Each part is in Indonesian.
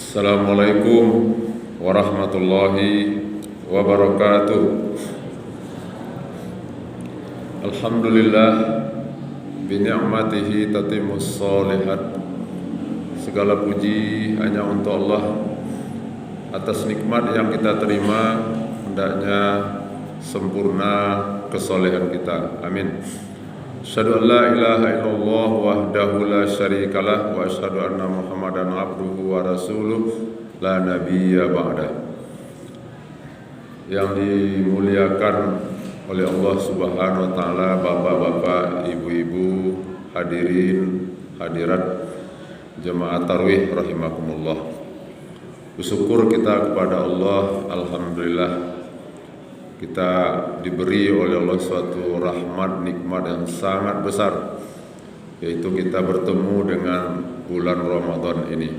Assalamualaikum warahmatullahi wabarakatuh. Alhamdulillah bini'matihi tatimmus shalihat. Segala puji hanya untuk Allah atas nikmat yang kita terima, hendaknya sempurna kesolehan kita. Amin. Asyhadu an la ilaha illallah wahdahu la syarikalah wa asyhadu anna Muhammadan abduhu wa rasuluh la nabiyya ba'dah. Yang dimuliakan oleh Allah Subhanahu wa taala, bapak-bapak, ibu-ibu, hadirin, hadirat jemaah tarawih rahimakumullah. Bersyukur kita kepada Allah, alhamdulillah kita diberi oleh Allah suatu rahmat, nikmat yang sangat besar, yaitu kita bertemu dengan bulan Ramadan ini.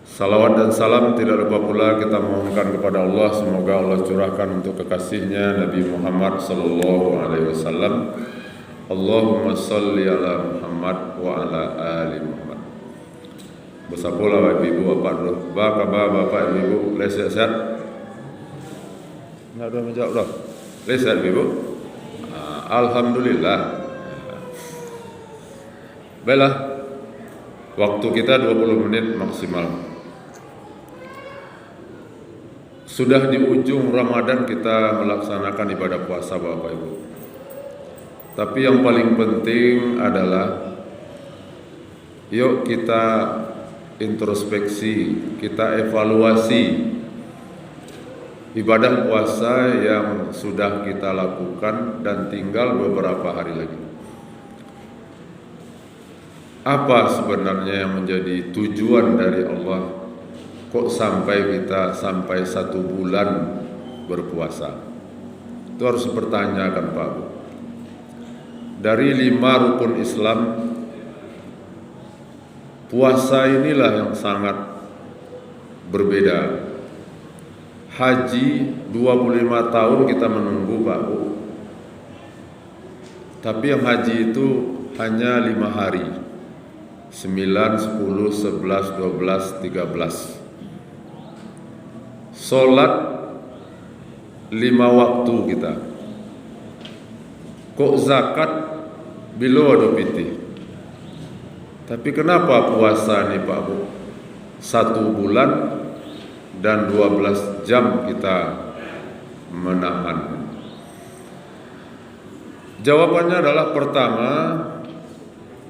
Salawat dan salam tidak lupa pula kita mohonkan kepada Allah, semoga Allah curahkan untuk kekasihnya Nabi Muhammad sallallahu alaihi wasallam. Allahumma salli ala Muhammad wa ala ali Muhammad. Bersapula Bapak Ibu, Bapak Ibu, sehat-sehat. Nggak ada menjawab dah. Lihat Ibu. Alhamdulillah. Baiklah. Waktu kita 20 menit maksimal. Sudah di ujung Ramadan kita melaksanakan ibadah puasa Bapak Ibu. Tapi yang paling penting adalah yuk kita introspeksi, kita evaluasi ibadah puasa yang sudah kita lakukan dan tinggal beberapa hari lagi. Apa sebenarnya yang menjadi tujuan dari Allah? Kok sampai 1 bulan berpuasa? Itu harus dipertanyakan Pak. Dari 5 rukun Islam, puasa inilah yang sangat berbeda. Haji 25 tahun kita menunggu Pak Bu. Tapi yang haji itu hanya 5 hari, 9, 10, 11, 12, 13. Sholat 5 waktu kita. Kok zakat bilo ada pitih. Tapi kenapa puasa nih Pak Bu? 1 bulan dan 12 jam kita menahan. Jawabannya adalah pertama,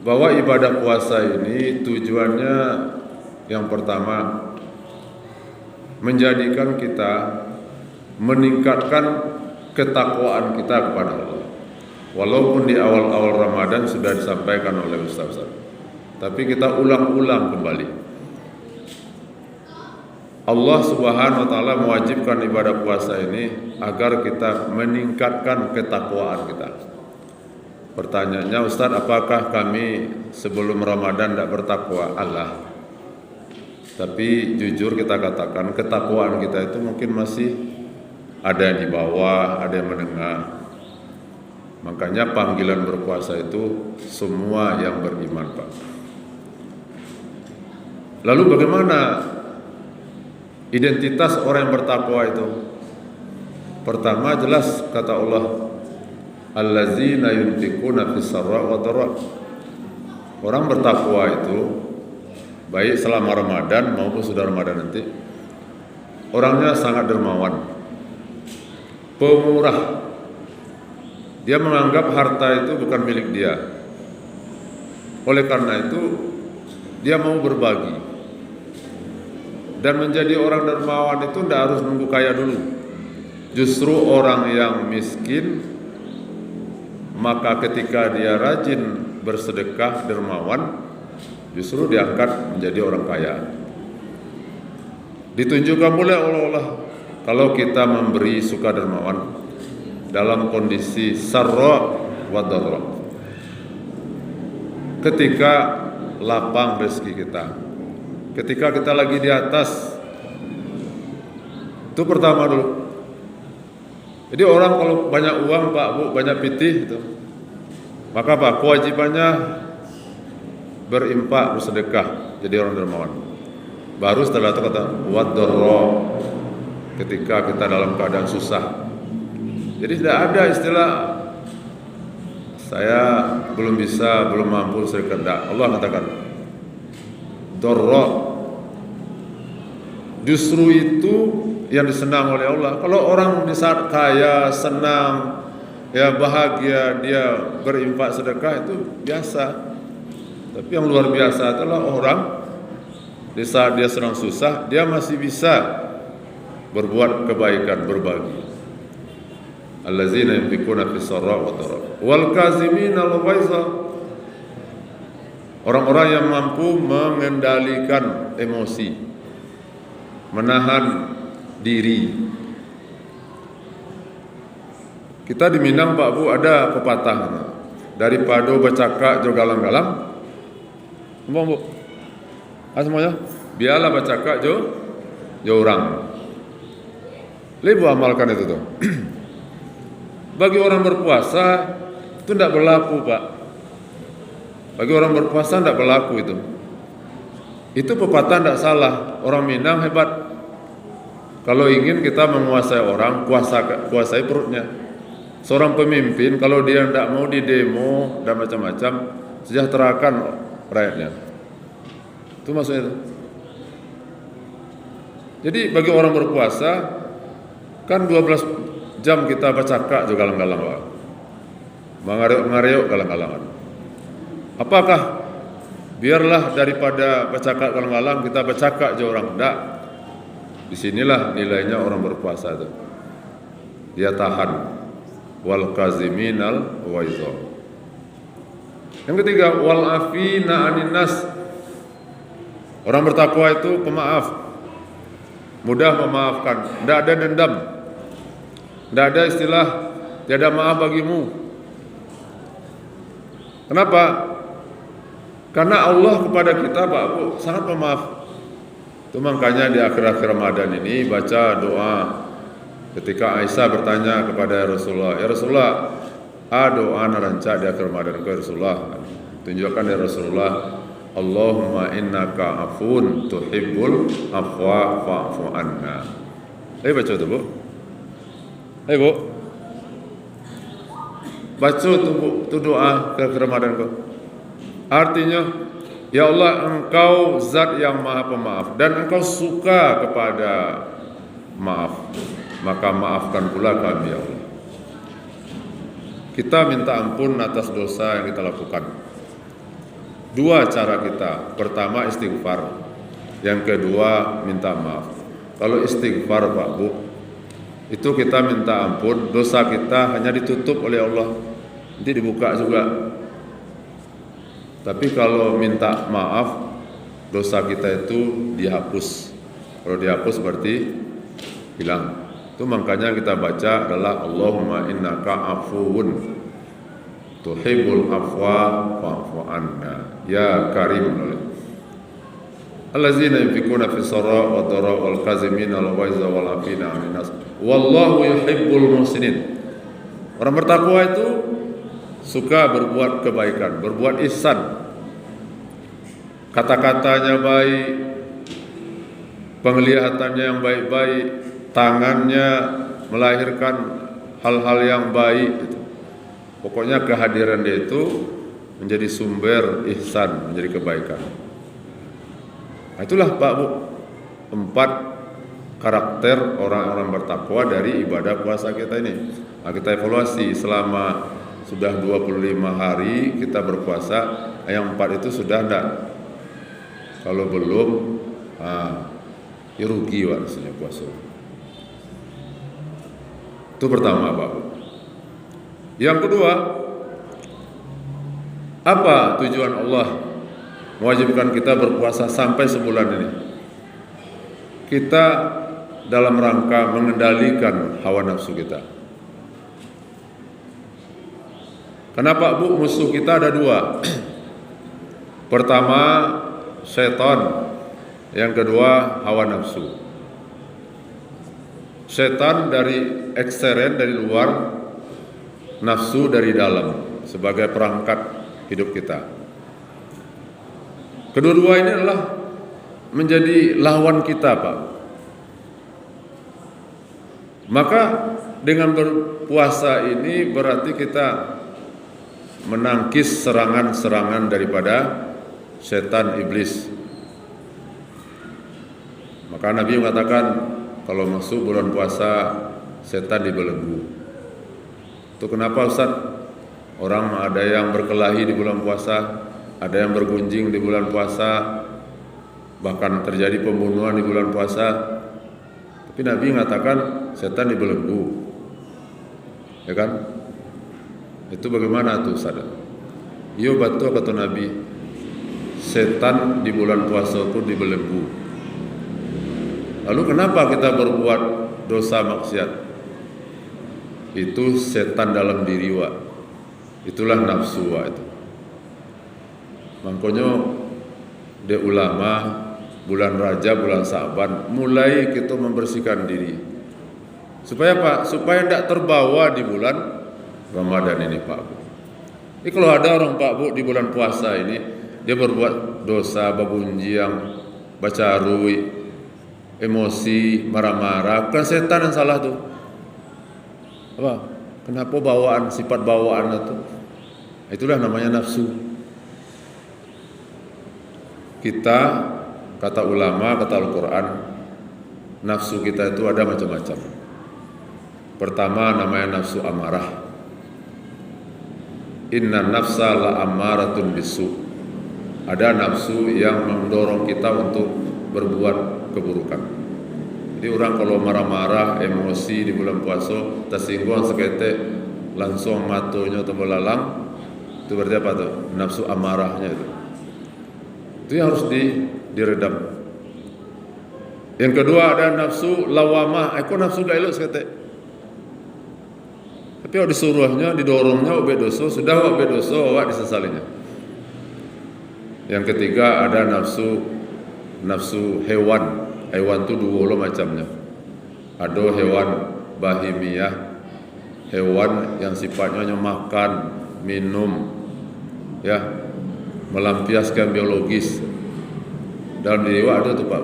bahwa ibadah puasa ini tujuannya yang pertama menjadikan kita meningkatkan ketakwaan kita kepada Allah. Walaupun di awal-awal Ramadan sudah disampaikan oleh Ustaz, tapi kita ulang-ulang kembali. Allah Subhanahu wa taala mewajibkan ibadah puasa ini agar kita meningkatkan ketakwaan kita. Pertanyaannya, Ustaz, apakah kami sebelum Ramadan tidak bertakwa? Allah. Tapi jujur kita katakan, ketakwaan kita itu mungkin masih ada yang di bawah, ada yang menengah. Makanya panggilan berpuasa itu semua yang beriman, Pak. Lalu bagaimana identitas orang yang bertakwa itu? Pertama jelas kata Allah, allazina yunfiquna fis-sarra wa dharra. Orang bertakwa itu baik selama Ramadan maupun sudah Ramadan nanti, orangnya sangat dermawan, pemurah. Dia menganggap harta itu bukan milik dia. Oleh karena itu dia mau berbagi. Dan menjadi orang dermawan itu tidak harus nunggu kaya dulu. Justru orang yang miskin, maka ketika dia rajin bersedekah, dermawan, justru diangkat menjadi orang kaya. Ditunjukkan oleh Allah kalau kita memberi suka dermawan dalam kondisi sarra wa dharra. Ketika lapang rezeki kita, ketika kita lagi di atas, itu pertama dulu. Jadi orang kalau banyak uang Pak Bu, banyak pitih itu, maka Pak kewajibannya berinfak, bersedekah, jadi orang dermawan. Baru setelah itu kata wadorro, ketika kita dalam keadaan susah. Jadi tidak ada istilah saya belum bisa, belum mampu, saya kerja. Allah katakan dorro. Justru itu yang disenang oleh Allah. Kalau orang di saat kaya, senang, ya bahagia, dia berinfak sedekah itu biasa. Tapi yang luar biasa adalah orang di saat dia sedang susah, dia masih bisa berbuat kebaikan, berbagi. Allazina yunfikuna fis sarra wa dharra wal kazimina al ghaiza. Orang-orang yang mampu mengendalikan emosi, menahan diri. Kita di Minang Pak Bu ada pepatah, daripada bercakap jo galang-galang. Ngomong Bu. Semuanya, biarlah bercakap jo orang. Lebu amalkan itu tuh. Bagi orang berpuasa itu tidak berlaku Pak. Bagi orang berpuasa tidak berlaku itu. Itu pepatah tidak salah. Orang Minang hebat. Kalau ingin kita menguasai orang, kuasai perutnya. Seorang pemimpin kalau dia tidak mau didemo dan macam-macam, sejahterakan rakyatnya. Itu maksudnya itu. Jadi bagi orang berpuasa kan 12 jam kita bercakap juga galang-galang Pak. Mengariuk galang-galangan. Apakah biarlah daripada bercakap galang-galang kita bercakap je orang? Tidak. Disinilah nilainya orang berpuasa itu. Dia tahan. Wal kaziminal ghaiza. Yang ketiga, wal afina anin nas. Orang bertakwa itu pemaaf, mudah memaafkan, tidak ada dendam, tidak ada istilah tiada maaf bagimu. Kenapa? Karena Allah kepada kita Pak Bu sangat pemaaf. Itu makanya di akhir-akhir Ramadan ini baca doa ketika Aisyah bertanya kepada Rasulullah, ya Rasulullah, doa narancak di akhir Ramadan ke Rasulullah. Tunjukkan ya Rasulullah, Allahumma innaka afun tuhibbul afwa fa'fu anna. Ayo baca itu Bu. Ayo Bu. Baca itu doa ke Ramadan kau. Artinya, ya Allah, Engkau zat yang maha pemaaf dan Engkau suka kepada maaf. Maka maafkan pula kami ya Allah. Kita minta ampun atas dosa yang kita lakukan. Dua cara kita. Pertama istighfar. Yang kedua minta maaf. Kalau istighfar Pak Bu, itu kita minta ampun, dosa kita hanya ditutup oleh Allah, nanti dibuka juga. Tapi kalau minta maaf, dosa kita itu dihapus. Kalau dihapus berarti hilang. Itu makanya kita baca adalah Allahumma innaka afuwun tuhibbul afwa fa'fu anna ya karim. Allazina yunfikuna fis sarra wa dharra wal kazimina al ghaiza wal afina 'anil nas wallahu yuhibbul muhsinin. Orang bertakwa itu suka berbuat kebaikan, berbuat ihsan. Kata-katanya baik, penglihatannya yang baik-baik, tangannya melahirkan hal-hal yang baik itu. Pokoknya kehadiran dia itu menjadi sumber ihsan, menjadi kebaikan. Nah, itulah Pak Bu, 4 karakter orang-orang bertakwa dari ibadah puasa kita ini. Nah, kita evaluasi selama sudah 25 hari kita berpuasa, yang 4 itu sudah enggak? Kalau belum, ya rugi Pak rasanya puasa. Itu pertama Pak. Yang kedua, apa tujuan Allah mewajibkan kita berpuasa sampai sebulan ini? Kita dalam rangka mengendalikan hawa nafsu kita. Kenapa Bu? Musuh kita ada 2. Pertama setan, yang kedua hawa nafsu. Setan dari ekstern, dari luar, nafsu dari dalam sebagai perangkat hidup kita. Kedua-dua ini adalah menjadi lawan kita, Pak. Maka dengan berpuasa ini berarti kita menangkis serangan-serangan daripada setan iblis. Maka Nabi mengatakan kalau masuk bulan puasa setan dibelenggu. Itu kenapa Ustaz? Orang ada yang berkelahi di bulan puasa, ada yang bergunjing di bulan puasa, bahkan terjadi pembunuhan di bulan puasa. Tapi Nabi mengatakan setan dibelenggu, ya kan? Itu bagaimana tuh Ustaz? Iya betul kata Nabi, setan di bulan puasa itu dibelenggu. Lalu kenapa kita berbuat dosa maksiat? Itu setan dalam diri wa. Itulah nafsu wa itu. Makanya de ulama bulan Rajab, bulan Sa'ban mulai kita membersihkan diri. Supaya apa? Supaya tidak terbawa di bulan Ramadan ini, Pak Bu. Jadi kalau ada orang Pak Bu di bulan puasa ini dia berbuat dosa, babunjiang, baca rui, emosi, marah-marah, bukan setan yang salah tuh. Apa? Kenapa bawaan, sifat bawaan itu? Itulah namanya nafsu. Kita, kata ulama, kata Al-Quran, nafsu kita itu ada macam-macam. Pertama namanya nafsu amarah. Inna nafsa la ammaratun bisu. Ada nafsu yang mendorong kita untuk berbuat keburukan. Jadi orang kalau marah-marah, emosi di bulan puasa, tersinggung seketik, langsung matonya atau belalang, itu berarti apa tuh? Nafsu amarahnya itu. Itu yang harus diredam. Yang kedua ada nafsu lawamah. Aku nafsu gak elok seketik. Tapi kalau disuruhnya, didorongnya, obek dosa, sudah obek dosa, awak disesalinya. Yang ketiga ada nafsu hewan. Hewan itu dua macamnya. Ada hewan bahimiyah, hewan yang sifatnya hanya makan, minum, ya, melampiaskan biologis. Dalam diri ada tuh Pak.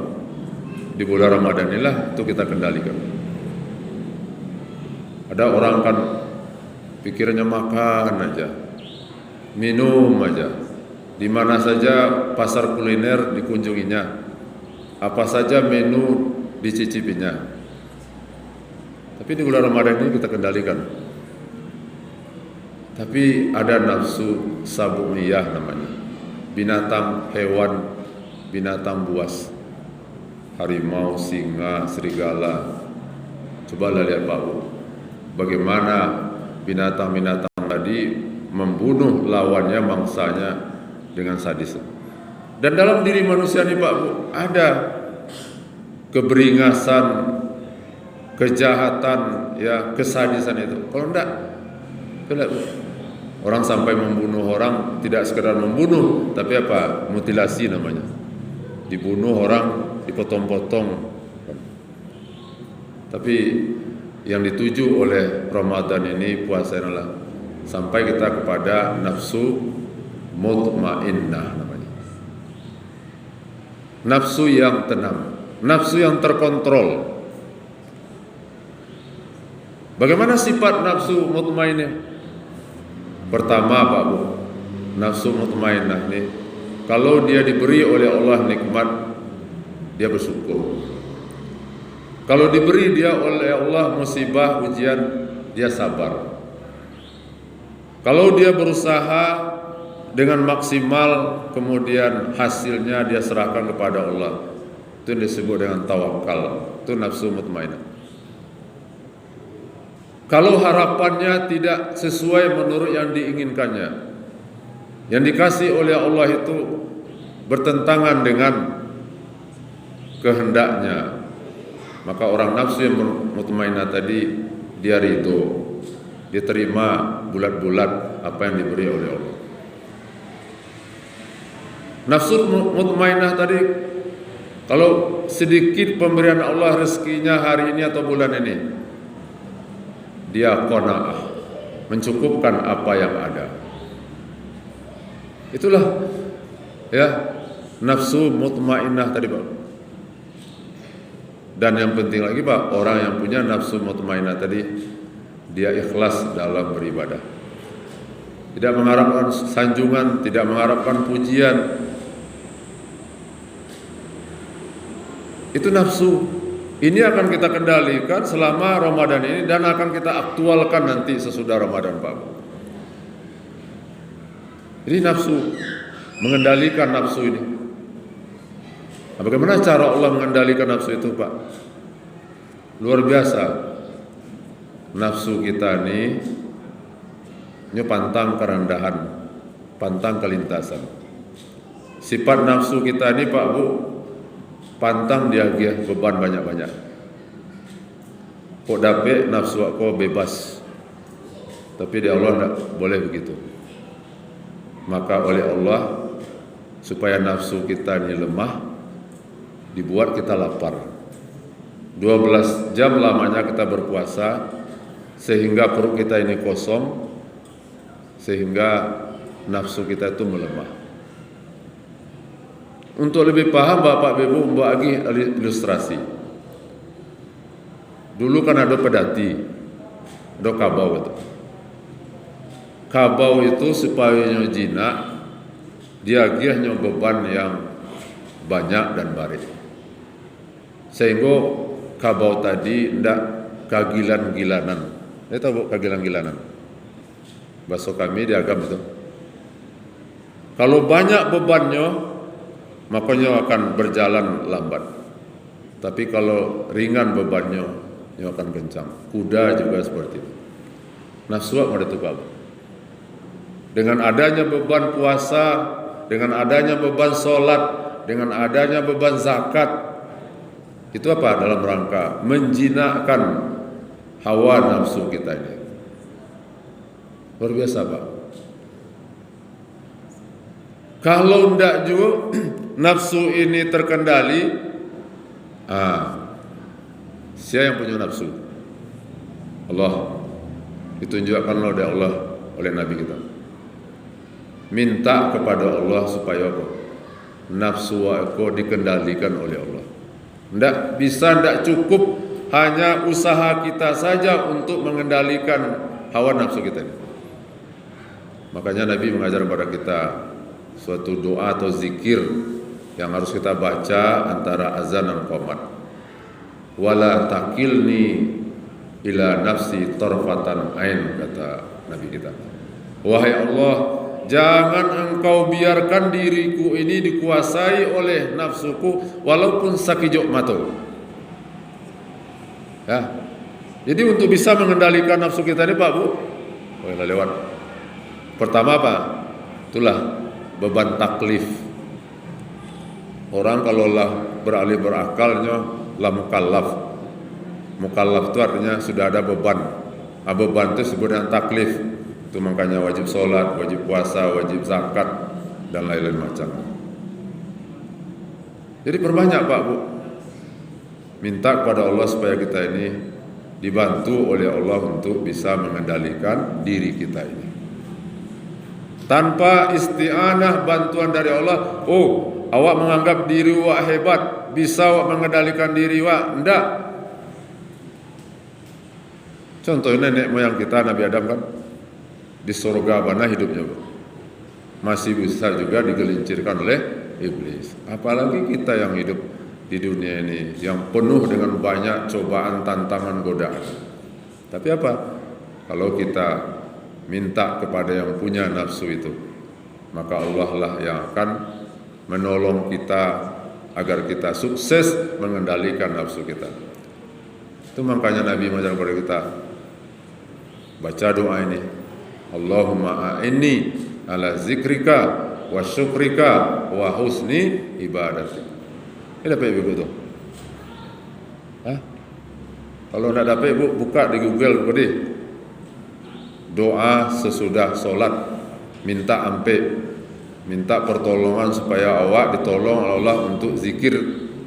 Di bulan Ramadan inilah itu kita kendalikan. Ada orang kan pikirannya makan aja, minum aja, di mana saja pasar kuliner dikunjunginya, apa saja menu dicicipinya. Tapi di bulan Ramadan ini kita kendalikan. Tapi ada nafsu sabumiyah namanya, binatang, hewan, binatang buas, harimau, singa, serigala. Coba lihat Pak, bagaimana binatang-binatang tadi membunuh lawannya, mangsanya dengan sadis. Dan dalam diri manusia ini Pak Bu, ada keberingasan, kejahatan, ya, kesadisan itu. Kalau enggak, orang sampai membunuh orang, tidak sekedar membunuh, tapi apa? Mutilasi namanya. Dibunuh orang, dipotong-potong. Tapi yang dituju oleh Ramadan ini, puasa adalah sampai kita kepada nafsu mutmainnah namanya. Nafsu yang tenang, nafsu yang terkontrol. Bagaimana sifat nafsu mutmainnah? Pertama Pak Bu, nafsu mutmainnah ini kalau dia diberi oleh Allah nikmat, dia bersyukur. Kalau diberi dia oleh Allah musibah, ujian, dia sabar. Kalau dia berusaha dengan maksimal, kemudian hasilnya dia serahkan kepada Allah, itu yang disebut dengan tawakal. Itu nafsu mutmainnah. Kalau harapannya tidak sesuai menurut yang diinginkannya, yang dikasih oleh Allah itu bertentangan dengan kehendaknya, maka orang nafsu yang mutmainnah tadi, dia ridho, dia terima bulat-bulat apa yang diberi oleh Allah. Nafsu mutmainnah tadi, kalau sedikit pemberian Allah rezekinya hari ini atau bulan ini, dia qanaah, mencukupkan apa yang ada. Itulah ya nafsu mutmainnah tadi Pak. Dan yang penting lagi Pak, orang yang punya nafsu mutmainnah tadi, dia ikhlas dalam beribadah. Tidak mengharapkan sanjungan, tidak mengharapkan pujian. Itu nafsu. Ini akan kita kendalikan selama Ramadan ini dan akan kita aktualkan nanti sesudah Ramadan Pak. Jadi nafsu, mengendalikan nafsu ini. Nah, bagaimana cara Allah mengendalikan nafsu itu Pak? Luar biasa. Nafsu kita ini pantang kerendahan, pantang kelintasan. Sifat nafsu kita ini Pak Bu, pantang diagih beban banyak-banyak. Kok dapet nafsu aku bebas. Tapi di Allah tidak boleh begitu. Maka oleh Allah, supaya nafsu kita ini lemah, dibuat kita lapar. 12 jam lamanya kita berpuasa, sehingga perut kita ini kosong, sehingga nafsu kita itu melemah. Untuk lebih paham Bapak Ibu bagi ilustrasi. Dulu kan ada pedati, ada kabau itu. Kabau itu supaya jinak, dia agihnya beban yang banyak dan barik. Sehingga kabau tadi tidak kagilan-gilanan. Ini tahu kagilan-gilanan? Bahasa kami di agama itu. Kalau banyak bebannya, makanya akan berjalan lambat. Tapi kalau ringan bebannya, dia akan kencang. Kuda juga seperti itu. Nafsu ada itu Pak. Dengan adanya beban puasa, dengan adanya beban sholat, dengan adanya beban zakat, itu apa? Dalam rangka menjinakkan hawa nafsu kita ini. Luar biasa Pak. Kalau tidak juga nafsu ini terkendali, siapa yang punya nafsu? Allah. Ditunjukkan oleh Allah, oleh Nabi kita. Minta kepada Allah supaya apa? Nafsu aku dikendalikan oleh Allah. Tidak bisa, tidak cukup hanya usaha kita saja untuk mengendalikan hawa nafsu kita ini. Makanya Nabi mengajar kepada kita suatu doa atau zikir yang harus kita baca antara azan dan qomat. Wala takilni ila nafsi tarfatan ain, kata Nabi kita. Wahai Allah, jangan engkau biarkan diriku ini dikuasai oleh nafsuku walaupun sakijok mata. Ya. Jadi untuk bisa mengendalikan nafsu kita ini Pak Bu, lewat pertama apa? Itulah beban taklif. Orang kalau lah beralih berakalnya lah mukallaf. Mukallaf itu artinya sudah ada beban. Beban itu disebut dengan taklif. Itu makanya wajib sholat, wajib puasa, wajib zakat, dan lain-lain macam. Jadi perbanyak Pak Bu, minta kepada Allah supaya kita ini dibantu oleh Allah untuk bisa mengendalikan diri kita ini. Tanpa isti'anah bantuan dari Allah, oh awak menganggap diri awak hebat, bisa awak mengendalikan diri awak, enggak. Contohnya nenek moyang kita Nabi Adam kan di surga mana hidupnya masih bisa juga digelincirkan oleh iblis. Apalagi kita yang hidup di dunia ini yang penuh dengan banyak cobaan, tantangan, godaan. Tapi apa? Kalau kita minta kepada yang punya nafsu itu, maka Allah lah yang akan menolong kita agar kita sukses mengendalikan nafsu kita. Itu makanya Nabi mengajar kepada kita baca doa ini, Allahumma a'inni ala zikrika wa syukrika wa husni ibadatik. Ini dapat ibu tu? Kalau tidak dapat ibu, buka di Google tadi. Doa sesudah solat, minta ampek, minta pertolongan supaya awak ditolong oleh Allah untuk zikir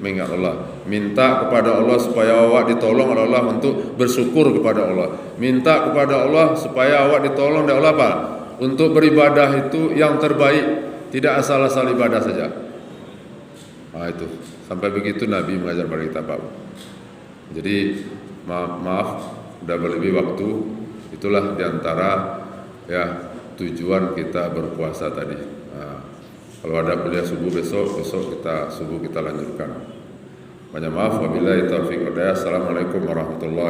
mengingat Allah. Minta kepada Allah supaya awak ditolong oleh Allah untuk bersyukur kepada Allah. Minta kepada Allah supaya awak ditolong oleh Allah apa? Untuk beribadah itu yang terbaik, tidak asal-asal ibadah saja. Itu sampai begitu Nabi mengajar kepada kita Pak. Jadi maaf udah berlebih waktu. Itulah diantara ya tujuan kita berpuasa tadi. Nah, kalau ada kuliah subuh besok kita subuh kita lanjutkan. Banyak maaf, wabillahi taufiq wal hidayah. Assalamualaikum warahmatullahi